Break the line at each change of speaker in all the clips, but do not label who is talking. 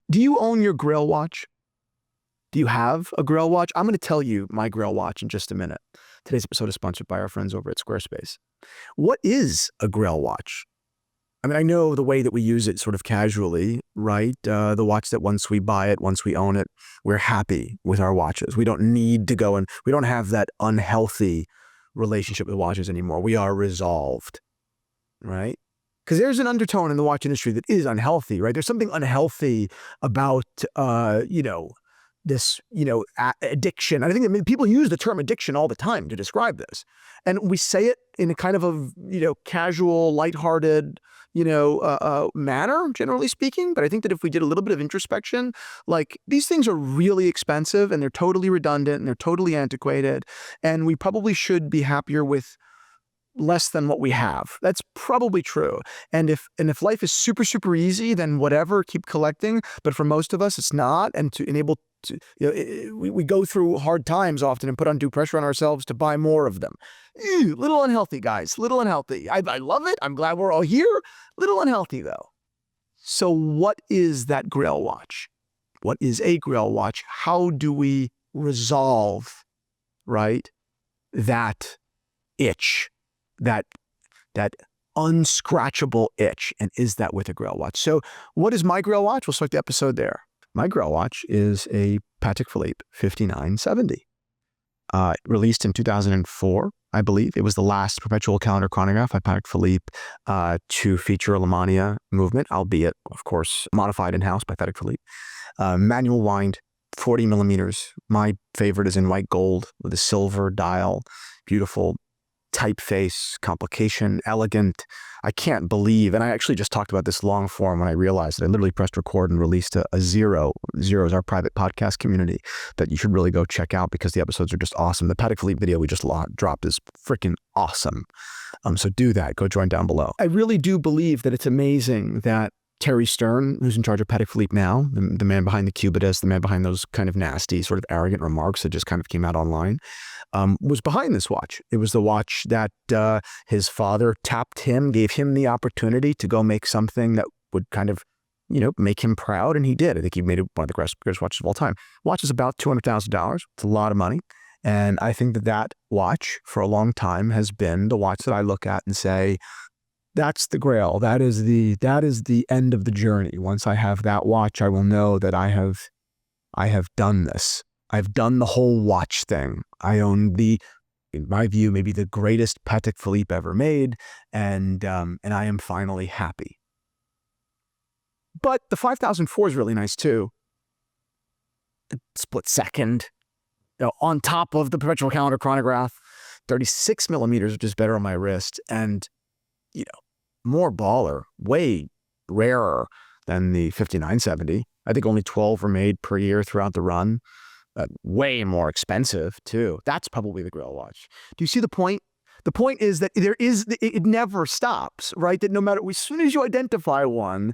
Do you own your Grail watch? Do you have a Grail watch? I'm going to tell you my Grail watch in just a minute. Today's episode is sponsored by our friends over at Squarespace. What is a Grail watch? I mean, I know the way that we use it sort of casually, right? The watch that once we buy it, once we own it, we're happy with our watches. We don't need to go and we don't have that unhealthy relationship with watches anymore. We are resolved, right? Because there's an undertone in the watch industry that is unhealthy, right? There's something unhealthy about, this, addiction. I think that people use the term addiction all the time to describe this. And we say it in a kind of a, casual, lighthearted, manner, generally speaking. But I think that if we did a little bit of introspection, like these things are really expensive and they're totally redundant and they're totally antiquated. And we probably should be happier with less than what we have. That's probably true. And if life is super, super easy, then whatever, keep collecting. But for most of us, it's not. And to enable to, we go through hard times often and put undue pressure on ourselves to buy more of them. Ew, little unhealthy, guys. Little unhealthy. I love it. I'm glad we're all here. Little unhealthy, though. So what is that Grail watch? What is a Grail watch? How do we resolve, right, that itch? That unscratchable itch, and is that with a Grail watch? So what is my Grail watch? We'll start the episode there. My Grail watch is a Patek Philippe 5970, released in 2004, I believe. It was the last perpetual calendar chronograph by Patek Philippe to feature a La Mania movement, albeit, of course, modified in-house by Patek Philippe. Manual wind, 40 millimeters. My favorite is in white gold with a silver dial, beautiful typeface, complication, elegant. I can't believe, and I actually just talked about this long form when I realized that I literally pressed record and released a Zero. Zero is our private podcast community that you should really go check out because the episodes are just awesome. The Patek Philippe video we just dropped is freaking awesome. So do that. Go join down below. I really do believe that it's amazing that Terry Stern, who's in charge of Patek Philippe now, the man behind the Cubitus, the man behind those kind of nasty, sort of arrogant remarks that just kind of came out online, was behind this watch. It was the watch that his father tapped him, gave him the opportunity to go make something that would kind of, make him proud, and he did. I think he made it one of the greatest watches of all time. Watch is about $200,000. It's a lot of money. And I think that watch, for a long time, has been the watch that I look at and say, that's the Grail. That is the end of the journey. Once I have that watch, I will know that I have done this. I've done the whole watch thing. I own in my view, maybe the greatest Patek Philippe ever made, and I am finally happy. But the 5004 is really nice too. Split second, on top of the perpetual calendar chronograph, 36 millimeters, which is better on my wrist, and more baller, way rarer than the 5970. I think only 12 were made per year throughout the run. Way more expensive, too. That's probably the Grail watch. Do you see the point? The point is that it never stops, right? That no matter, as soon as you identify one,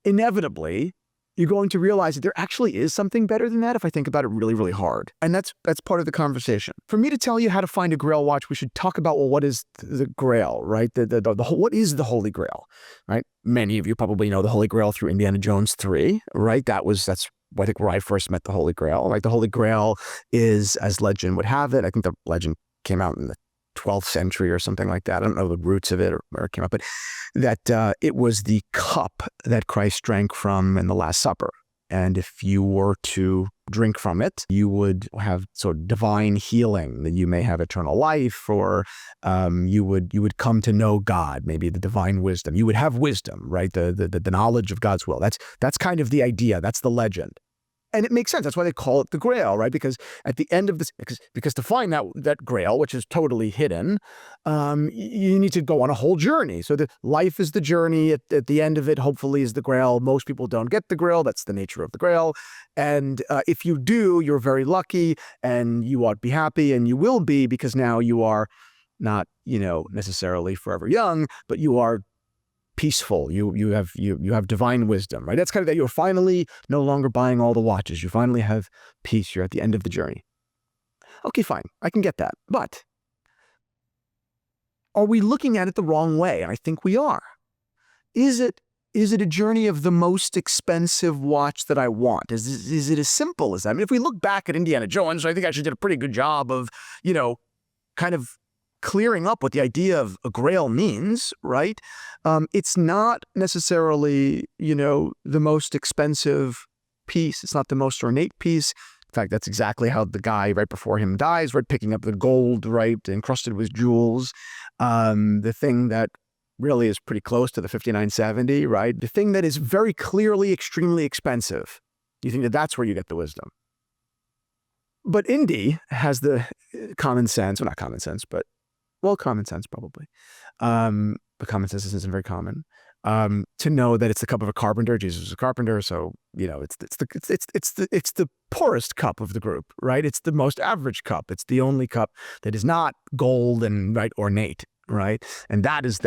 inevitably, you're going to realize that there actually is something better than that if I think about it really, really hard. And that's part of the conversation. For me to tell you how to find a Grail watch, we should talk about, well, what is the Grail, right? What is the Holy Grail, right? Many of you probably know the Holy Grail through Indiana Jones 3, right? That's I think where I first met the Holy Grail. Like the Holy Grail is, as legend would have it, I think the legend came out in the 12th century or something like that. I don't know the roots of it or where it came up, but that it was the cup that Christ drank from in the Last Supper. And if you were to drink from it, you would have sort of divine healing, that you may have eternal life, or you would come to know God, maybe the divine wisdom. You would have wisdom, right? The knowledge of God's will. That's kind of the idea. That's the legend. And it makes sense. That's why they call it the Grail, right? Because at the end of this, because to find that Grail, which is totally hidden, you need to go on a whole journey. So the life is the journey. At the end of it, hopefully, is the Grail. Most people don't get the Grail. That's the nature of the Grail. And if you do, you're very lucky, and you ought to be happy, and you will be, because now you are not, necessarily forever young, but you are peaceful. You have divine wisdom, right? That's kind of that you're finally no longer buying all the watches. You finally have peace. You're at the end of the journey. Okay, fine. I can get that. But are we looking at it the wrong way? And I think we are. Is it is it a journey of the most expensive watch that I want? Is it as simple as that? I mean, if we look back at Indiana Jones, I think actually did a pretty good job of, kind of clearing up what the idea of a grail means, right? It's not necessarily, the most expensive piece. It's not the most ornate piece. In fact, that's exactly how the guy right before him dies, right? Picking up the gold, right? Encrusted with jewels. The thing that really is pretty close to the 5970, right? The thing that is very clearly extremely expensive. You think that that's where you get the wisdom. But Indy has the common sense, well, not common sense, but, well, common sense probably. But common sense isn't very common. To know that it's the cup of a carpenter. Jesus was a carpenter, so it's the poorest cup of the group, right? It's the most average cup. It's the only cup that is not gold and right ornate, right? And that is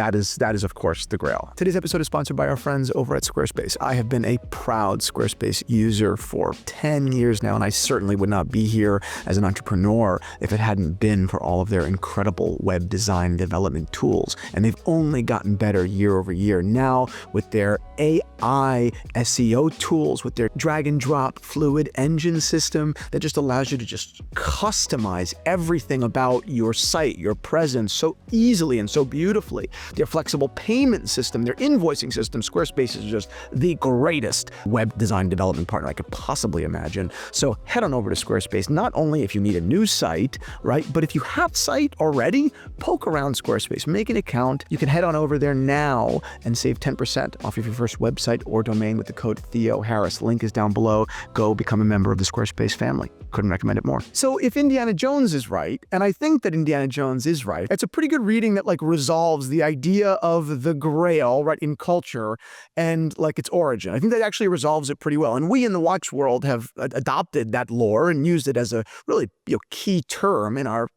of course the Grail. Today's episode is sponsored by our friends over at Squarespace. I have been a proud Squarespace user for 10 years now, and I certainly would not be here as an entrepreneur if it hadn't been for all of their incredible web design development tools. And they've only gotten better year over year. Now with their AI SEO tools, with their drag and drop fluid engine system that just allows you to just customize everything about your site, your presence so easily and so beautifully. Their flexible payment system, their invoicing system. Squarespace is just the greatest web design development partner I could possibly imagine. So head on over to Squarespace, not only if you need a new site, right? But if you have a site already, poke around Squarespace, make an account. You can head on over there now and save 10% off of your first website or domain with the code Theo Harris. Link is down below. Go become a member of the Squarespace family. Couldn't recommend it more. So if Indiana Jones is right, and I think that Indiana Jones is right, it's a pretty good reading that resolves the idea of the Grail, right, in culture and its origin. I think that actually resolves it pretty well. And we in the watch world have adopted that lore and used it as a really key term in our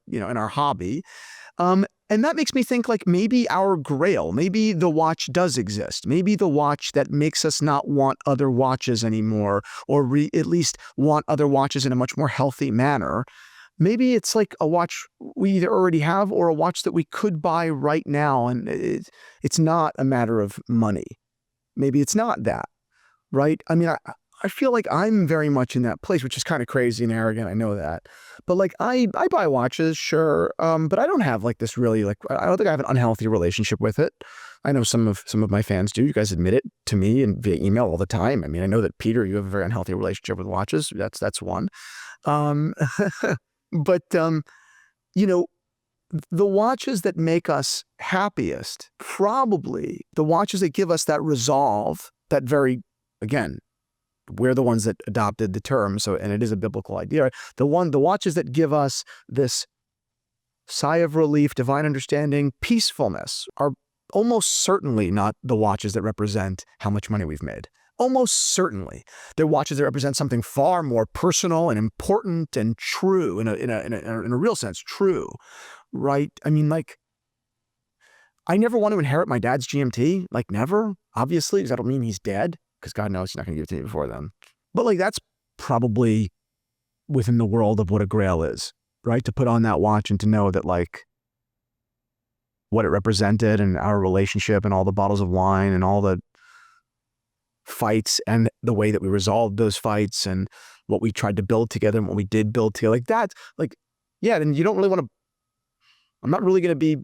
hobby. And that makes me think maybe our Grail, maybe the watch does exist. Maybe the watch that makes us not want other watches anymore, or at least want other watches in a much more healthy manner. Maybe it's a watch we either already have or a watch that we could buy right now, and it's not a matter of money. Maybe it's not that, right? I mean, I feel like I'm very much in that place, which is kind of crazy and arrogant. I know that. But I buy watches, sure, but I don't have this really I don't think I have an unhealthy relationship with it. I know some of my fans do. You guys admit it to me and via email all the time. I mean, I know that Peter, you have a very unhealthy relationship with watches. That's one. But, the watches that make us happiest, probably the watches that give us that resolve, that very, again, we're the ones that adopted the term, and it is a biblical idea. The watches that give us this sigh of relief, divine understanding, peacefulness are almost certainly not the watches that represent how much money we've made. Almost certainly. They're watches that represent something far more personal and important and true, in a real sense, true, right? I mean, I never want to inherit my dad's GMT, never, obviously, because I don't mean he's dead, because God knows he's not going to give it to me before then. But that's probably within the world of what a Grail is, right? To put on that watch and to know that what it represented and our relationship and all the bottles of wine and all the fights and the way that we resolved those fights and what we tried to build together and what we did build together, then you don't really want to, I'm not really going to be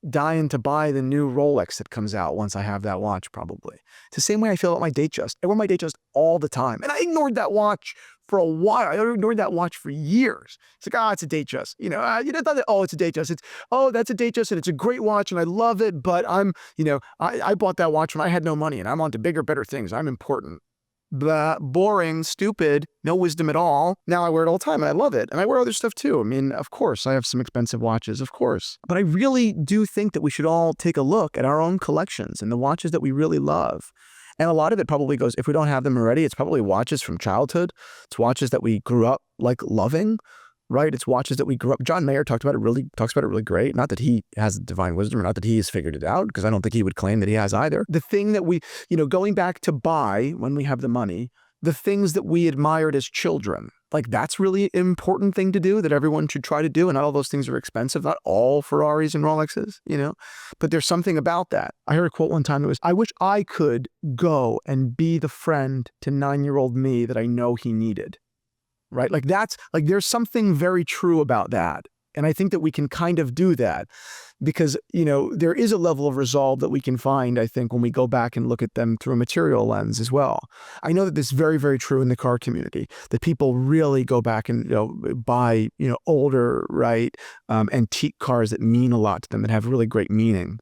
dying to buy the new Rolex that comes out once I have that watch, probably. It's the same way I feel about my Datejust. I wear my Datejust all the time, and I ignored that watch for a while. I ignored that watch for years. It's it's a Datejust. You thought that, it's a Datejust. That's a Datejust, and it's a great watch, and I love it, but I bought that watch when I had no money, and I'm on to bigger, better things. I'm important. Blah, boring, stupid, no wisdom at all. Now I wear it all the time and I love it. And I wear other stuff too. I mean, of course, I have some expensive watches, of course. But I really do think that we should all take a look at our own collections and the watches that we really love. And a lot of it probably goes, if we don't have them already, it's probably watches from childhood. It's watches that we grew up loving. Right? It's watches that we grew up. John Mayer talks about it really great. Not that he has divine wisdom, or not that he has figured it out, because I don't think he would claim that he has either. The thing that we, going back to buy when we have the money, the things that we admired as children, Like, that's really an important thing to do that everyone should try to do. And not all those things are expensive. Not all Ferraris and Rolexes, but there's something about that. I heard a quote one time that was, I wish I could go and be the friend to 9-year-old me that I know he needed. Right? Like, that's like, there's something very true about that. And I think that we can kind of do that because, there is a level of resolve that we can find, I think, when we go back and look at them through a material lens as well. I know that this is very, very true in the car community, that people really go back and, buy, older, right, antique cars that mean a lot to them, that have really great meaning.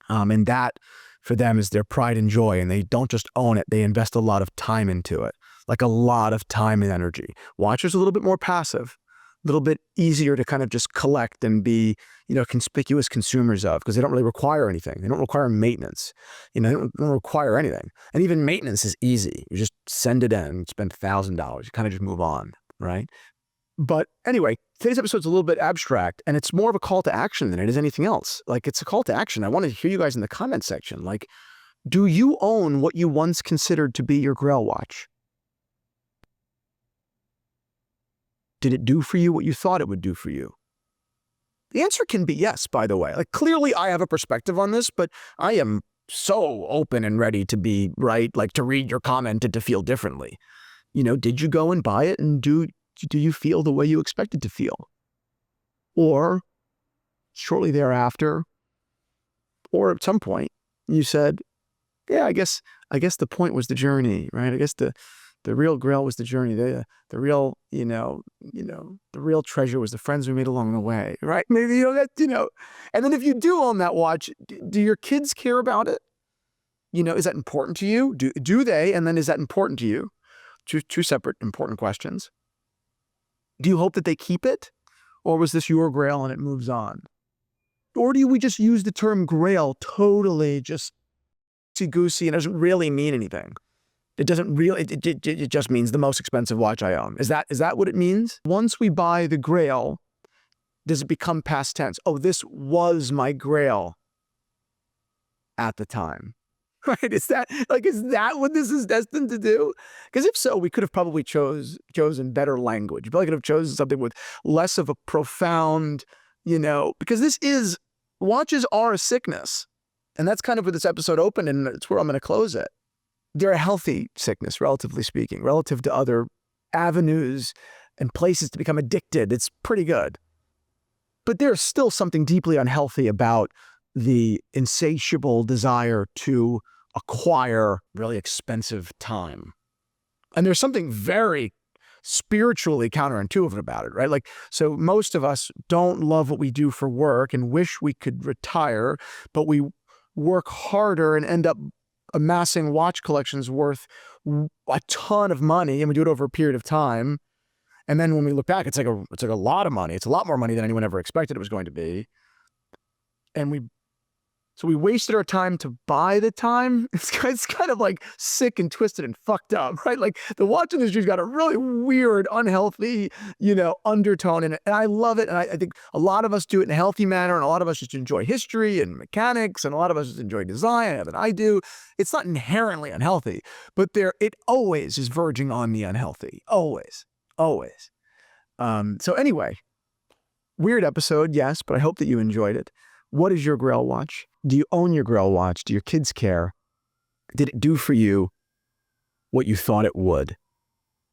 And that for them is their pride and joy. And they don't just own it, they invest a lot of time into it, like a lot of time and energy. Watchers are a little bit more passive, a little bit easier to kind of just collect and be, conspicuous consumers of, because they don't really require anything. They don't require maintenance. They don't require anything. And even maintenance is easy. You just send it in, spend $1,000. You kind of just move on, right? But anyway, today's episode is a little bit abstract, and it's more of a call to action than it is anything else. Like, it's a call to action. I want to hear you guys in the comment section. Like, do you own what you once considered to be your Grail watch? Did it do for you what you thought it would do for you? The answer can be yes, by the way. Like, clearly I have a perspective on this, but I am so open and ready to be, right, like, to read your comment and to feel differently. Did you go and buy it, and do you feel the way you expected to feel? Or shortly thereafter, or at some point, you said, yeah, I guess the point was the journey, right? I guess the real Grail was the journey. The real, the real treasure was the friends we made along the way, right? Maybe, and then if you do own that watch, do your kids care about it? Is that important to you? Do they? And then is that important to you? Two separate important questions. Do you hope that they keep it? Or was this your Grail and it moves on? Or do we just use the term Grail totally just goosey and it doesn't really mean anything? It doesn't really, it just means the most expensive watch I own. Is that what it means? Once we buy the Grail, does it become past tense? Oh, this was my Grail at the time. Right? Is that what this is destined to do? Because if so, we could have probably chosen better language. We probably could have chosen something with less of a profound, because watches are a sickness. And that's kind of where this episode opened, and it's where I'm going to close it. They're a healthy sickness, relatively speaking, relative to other avenues and places to become addicted. It's pretty good. But there's still something deeply unhealthy about the insatiable desire to acquire really expensive time. And there's something very spiritually counterintuitive about it, right? Like, so most of us don't love what we do for work and wish we could retire, but we work harder and end up amassing watch collections worth a ton of money, and we do it over a period of time. And then when we look back, it's like a lot of money. It's a lot more money than anyone ever expected it was going to be. And we wasted our time to buy the time. It's kind of like sick and twisted and fucked up, right? Like, the watch industry's got a really weird, unhealthy, undertone in it. And I love it. And I think a lot of us do it in a healthy manner. And a lot of us just enjoy history and mechanics. And a lot of us just enjoy design, and I do. It's not inherently unhealthy, but it always is verging on the unhealthy. Always. Always. So anyway, weird episode, yes, but I hope that you enjoyed it. What is your Grail watch? Do you own your Grail watch? Do your kids care? Did it do for you what you thought it would?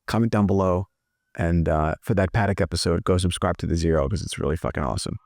Comment down below. And for that Patek episode, go subscribe to The Zero because it's really fucking awesome.